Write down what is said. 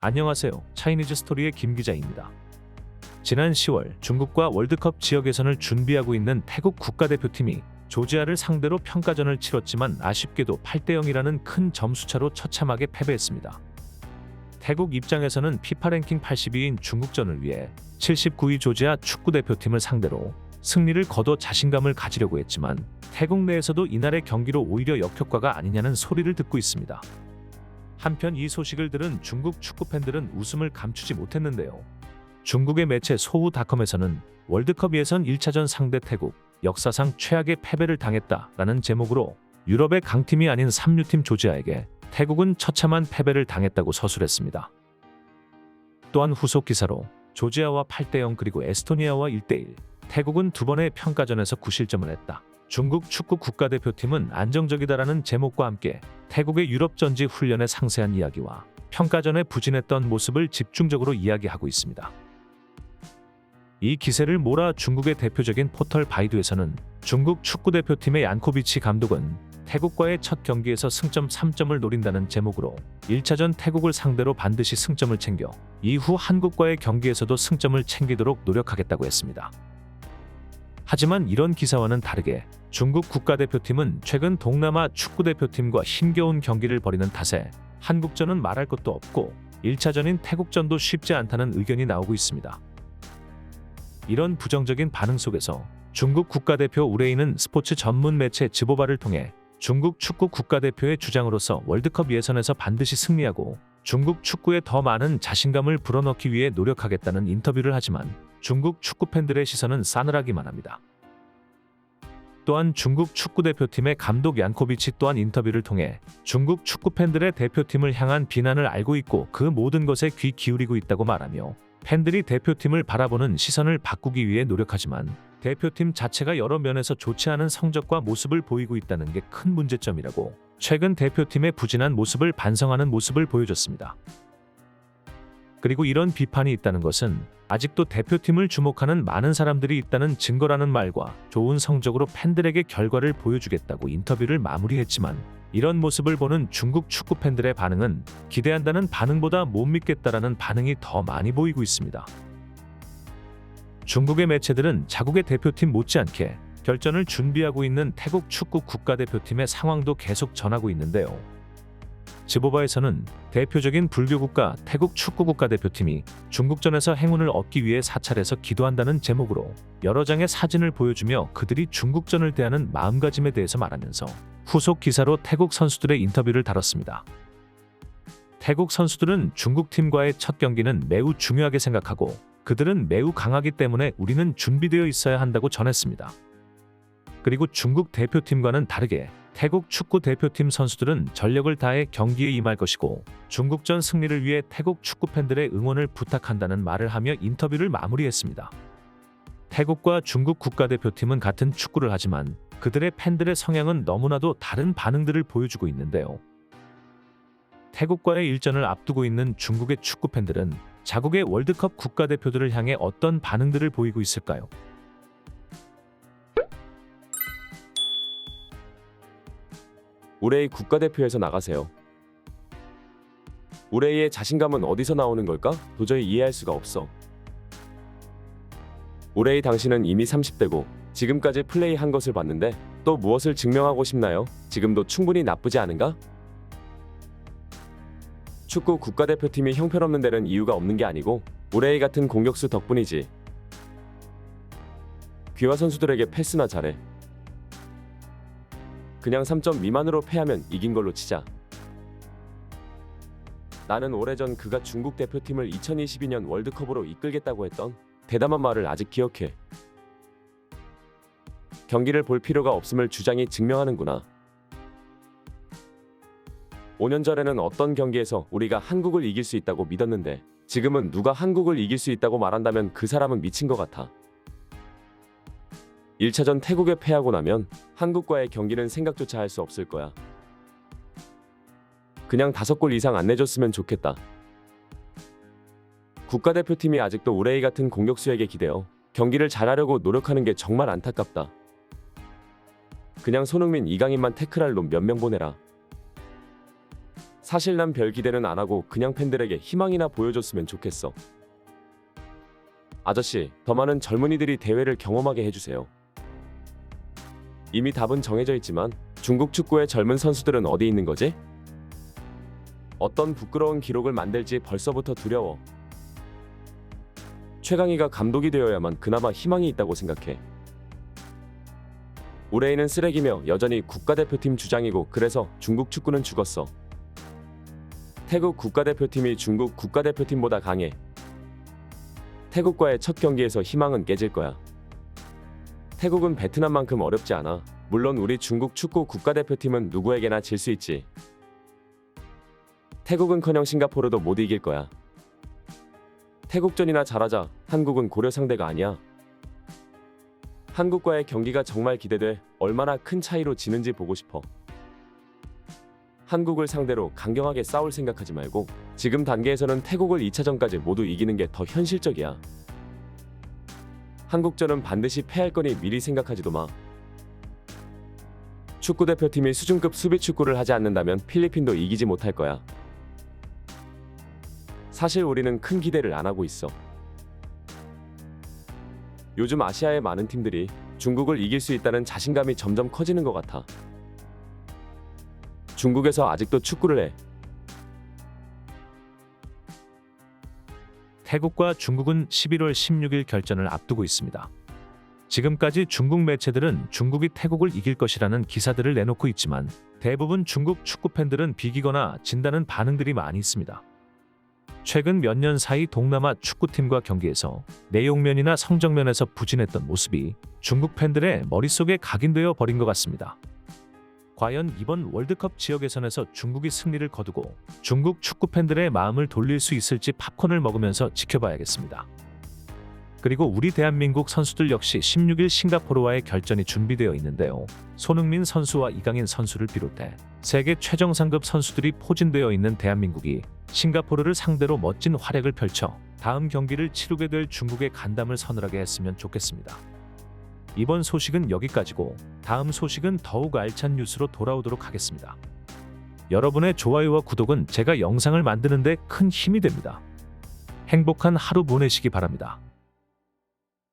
안녕하세요. 차이니즈 스토리의 김 기자입니다. 지난 10월 중국과 월드컵 지역 예선을 준비하고 있는 태국 국가대표팀이 조지아를 상대로 평가전을 치렀지만 아쉽게도 8대0이라는 큰 점수차로 처참하게 패배했습니다. 태국 입장에서는 피파 랭킹 82위인 중국전을 위해 79위 조지아 축구대표팀을 상대로 승리를 거둬 자신감을 가지려고 했지만 태국 내에서도 이날의 경기로 오히려 역효과가 아니냐는 소리를 듣고 있습니다. 한편 이 소식을 들은 중국 축구팬들은 웃음을 감추지 못했는데요. 중국의 매체 소우닷컴에서는 월드컵 예선 1차전 상대 태국, 역사상 최악의 패배를 당했다라는 제목으로 유럽의 강팀이 아닌 3류팀 조지아에게 태국은 처참한 패배를 당했다고 서술했습니다. 또한 후속 기사로 조지아와 8대0 그리고 에스토니아와 1대1, 태국은 두 번의 평가전에서 9실점을 했다. 중국 축구 국가대표팀은 안정적이다라는 제목과 함께 태국의 유럽 전지 훈련의 상세한 이야기와 평가전에 부진했던 모습을 집중적으로 이야기하고 있습니다. 이 기세를 몰아 중국의 대표적인 포털 바이두에서는 중국 축구대표팀의 얀코비치 감독은 태국과의 첫 경기에서 승점 3점을 노린다는 제목으로 1차전 태국을 상대로 반드시 승점을 챙겨 이후 한국과의 경기에서도 승점을 챙기도록 노력하겠다고 했습니다. 하지만 이런 기사와는 다르게 중국 국가대표팀은 최근 동남아 축구대표팀과 힘겨운 경기를 벌이는 탓에 한국전은 말할 것도 없고 1차전인 태국전도 쉽지 않다는 의견이 나오고 있습니다. 이런 부정적인 반응 속에서 중국 국가대표 우레이는 스포츠 전문 매체 즈보바를 통해 중국 축구 국가대표의 주장으로서 월드컵 예선에서 반드시 승리하고 중국 축구에 더 많은 자신감을 불어넣기 위해 노력하겠다는 인터뷰를 하지만 중국 축구 팬들의 시선은 싸늘하기만 합니다. 또한 중국 축구대표팀의 감독 얀코비치 또한 인터뷰를 통해 중국 축구 팬들의 대표팀을 향한 비난을 알고 있고 그 모든 것에 귀 기울이고 있다고 말하며 팬들이 대표팀을 바라보는 시선을 바꾸기 위해 노력하지만 대표팀 자체가 여러 면에서 좋지 않은 성적과 모습을 보이고 있다는 게 큰 문제점이라고 최근 대표팀의 부진한 모습을 반성하는 모습을 보여줬습니다. 그리고 이런 비판이 있다는 것은 아직도 대표팀을 주목하는 많은 사람들이 있다는 증거라는 말과 좋은 성적으로 팬들에게 결과를 보여주겠다고 인터뷰를 마무리했지만 이런 모습을 보는 중국 축구 팬들의 반응은 기대한다는 반응보다 못 믿겠다라는 반응이 더 많이 보이고 있습니다. 중국의 매체들은 자국의 대표팀 못지않게 결전을 준비하고 있는 태국 축구 국가대표팀의 상황도 계속 전하고 있는데요. 즈보바에서는 대표적인 불교 국가 태국 축구 국가대표팀이 중국전에서 행운을 얻기 위해 사찰에서 기도한다는 제목으로 여러 장의 사진을 보여주며 그들이 중국전을 대하는 마음가짐에 대해서 말하면서 후속 기사로 태국 선수들의 인터뷰를 다뤘습니다. 태국 선수들은 중국팀과의 첫 경기는 매우 중요하게 생각하고 그들은 매우 강하기 때문에 우리는 준비되어 있어야 한다고 전했습니다. 그리고 중국 대표팀과는 다르게 태국 축구 대표팀 선수들은 전력을 다해 경기에 임할 것이고 중국전 승리를 위해 태국 축구 팬들의 응원을 부탁한다는 말을 하며 인터뷰를 마무리했습니다. 태국과 중국 국가대표팀은 같은 축구를 하지만 그들의 팬들의 성향은 너무나도 다른 반응들을 보여주고 있는데요. 태국과의 일전을 앞두고 있는 중국의 축구 팬들은 자국의 월드컵 국가대표들을 향해 어떤 반응들을 보이고 있을까요? 우레이 국가대표에서 나가세요. 우레이의 자신감은 어디서 나오는 걸까? 도저히 이해할 수가 없어. 우레이 당신은 이미 30대고 지금까지 플레이한 것을 봤는데 또 무엇을 증명하고 싶나요? 지금도 충분히 나쁘지 않은가? 축구 국가대표팀이 형편없는 데는 이유가 없는 게 아니고 우레이 같은 공격수 덕분이지. 귀화 선수들에게 패스나 잘해. 그냥 3점 미만으로 패하면 이긴 걸로 치자. 나는 오래전 그가 중국 대표팀을 2022년 월드컵으로 이끌겠다고 했던 대담한 말을 아직 기억해. 경기를 볼 필요가 없음을 주장이 증명하는구나. 5년 전에는 어떤 경기에서 우리가 한국을 이길 수 있다고 믿었는데 지금은 누가 한국을 이길 수 있다고 말한다면 그 사람은 미친 것 같아. 1차전 태국에 패하고 나면 한국과의 경기는 생각조차 할 수 없을 거야. 그냥 5골 이상 안 내줬으면 좋겠다. 국가대표팀이 아직도 우레이 같은 공격수에게 기대어 경기를 잘하려고 노력하는 게 정말 안타깝다. 그냥 손흥민, 이강인만 태클할 놈 몇 명 보내라. 사실 난 별 기대는 안 하고 그냥 팬들에게 희망이나 보여줬으면 좋겠어. 아저씨, 더 많은 젊은이들이 대회를 경험하게 해주세요. 이미 답은 정해져 있지만 중국 축구의 젊은 선수들은 어디 있는 거지? 어떤 부끄러운 기록을 만들지 벌써부터 두려워. 최강희가 감독이 되어야만 그나마 희망이 있다고 생각해. 올해에는 쓰레기며 여전히 국가대표팀 주장이고 그래서 중국 축구는 죽었어. 태국 국가대표팀이 중국 국가대표팀보다 강해. 태국과의 첫 경기에서 희망은 깨질 거야. 태국은 베트남만큼 어렵지 않아. 물론 우리 중국 축구 국가대표팀은 누구에게나 질 수 있지. 태국은커녕 싱가포르도 못 이길 거야. 태국전이나 잘하자. 한국은 고려 상대가 아니야. 한국과의 경기가 정말 기대돼. 얼마나 큰 차이로 지는지 보고 싶어. 한국을 상대로 강경하게 싸울 생각하지 말고 지금 단계에서는 태국을 2차전까지 모두 이기는 게 더 현실적이야. 한국전은 반드시 패할 거니 미리 생각하지도 마. 축구대표팀이 수준급 수비 축구를 하지 않는다면 필리핀도 이기지 못할 거야. 사실 우리는 큰 기대를 안 하고 있어. 요즘 아시아의 많은 팀들이 중국을 이길 수 있다는 자신감이 점점 커지는 것 같아. 중국에서 아직도 축구를 해. 태국과 중국은 11월 16일 결전을 앞두고 있습니다. 지금까지 중국 매체들은 중국이 태국을 이길 것이라는 기사들을 내놓고 있지만 대부분 중국 축구 팬들은 비기거나 진다는 반응들이 많이 있습니다. 최근 몇 년 사이 동남아 축구팀과 경기에서 내용면이나 성적면에서 부진했던 모습이 중국 팬들의 머릿속에 각인되어 버린 것 같습니다. 과연 이번 월드컵 지역 예선에서 중국이 승리를 거두고 중국 축구 팬들의 마음을 돌릴 수 있을지 팝콘을 먹으면서 지켜봐야겠습니다. 그리고 우리 대한민국 선수들 역시 16일 싱가포르와의 결전이 준비되어 있는데요. 손흥민 선수와 이강인 선수를 비롯해 세계 최정상급 선수들이 포진되어 있는 대한민국이 싱가포르를 상대로 멋진 활약을 펼쳐 다음 경기를 치르게 될 중국의 간담을 서늘하게 했으면 좋겠습니다. 이번 소식은 여기까지고 다음 소식은 더욱 알찬 뉴스로 돌아오도록 하겠습니다. 여러분의 좋아요와 구독은 제가 영상을 만드는 데 큰 힘이 됩니다. 행복한 하루 보내시기 바랍니다.